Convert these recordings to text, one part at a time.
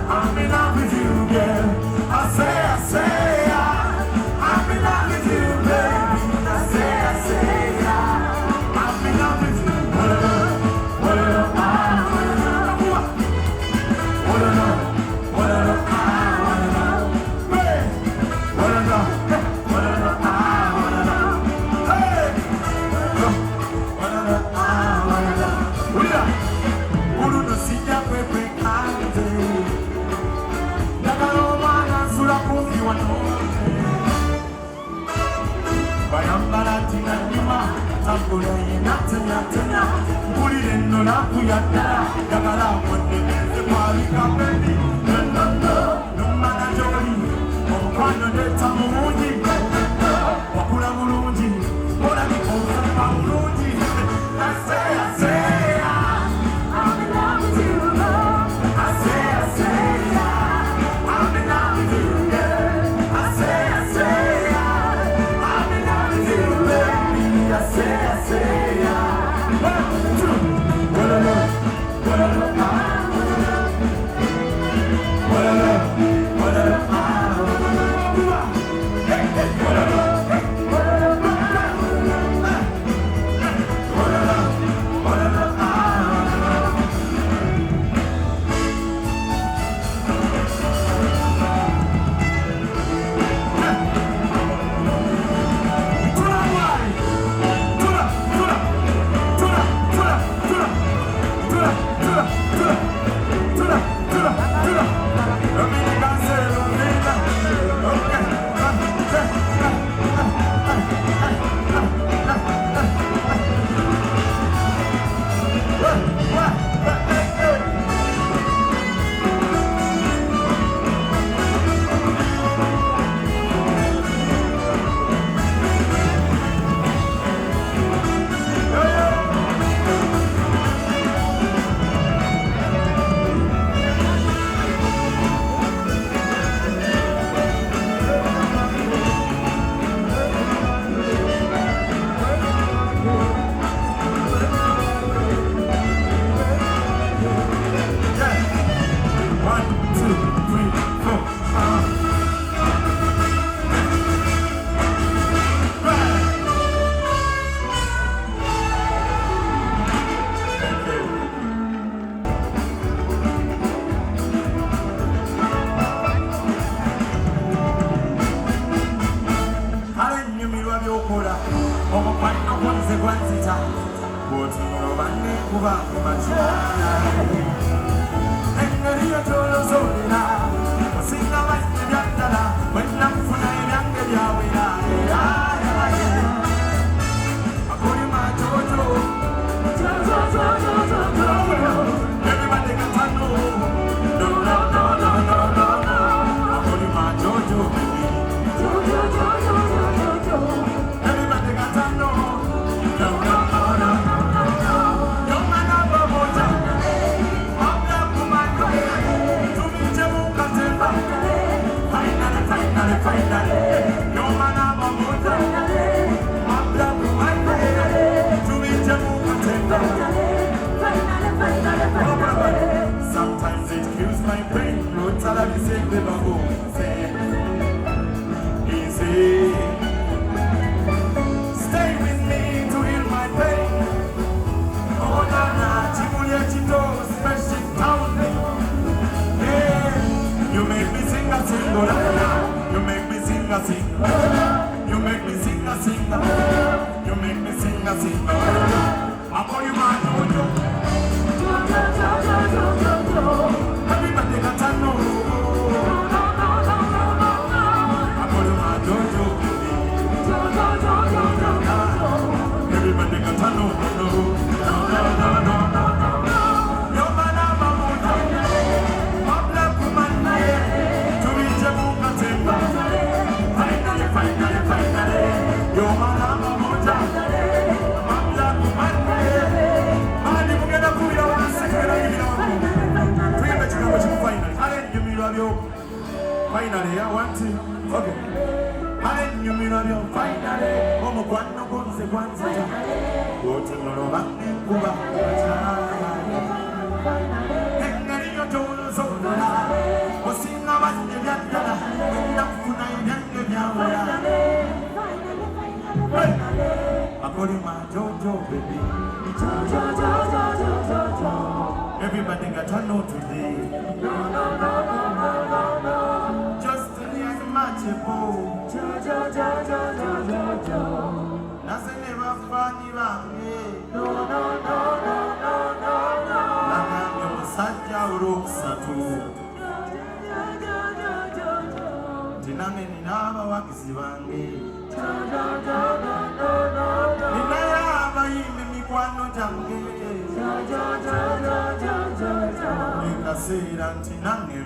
I'm in love with you, girl. I say, I'm in love with you, baby. I say, I'm in love with you. What Sometimes it kills my brain. No tell me say the babu easy. Stay with me to heal my pain. Oh na na, chimulia chito, special town. Yeah, you make me sing a sing, oh na na. You make me sing a sing. You make me sing a sing. You make me sing a sing. I call you my Jojo. Everybody got to know. I call you my Jojo, baby. Everybody got to know. You're my number one. I'm black woman. To reach a book and say, finally. You're my number one. Finally, I want to. Okay. You mean on your finally. Como cuando consecuencia. Go to the Cuba. baby. Everybody got to know today. Just like matchable. Nothing ever funny about me. Nanga Saja Uruksato. Tiname Ninava Wakisivangi. Ninayaba Yimi Kwano Jangi. Nikasira Tinange.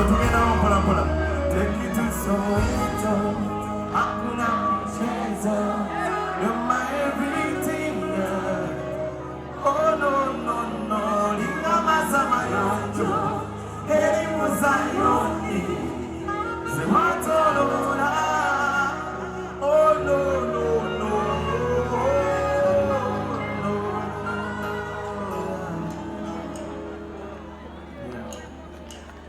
tugenda pola pola. Take it to so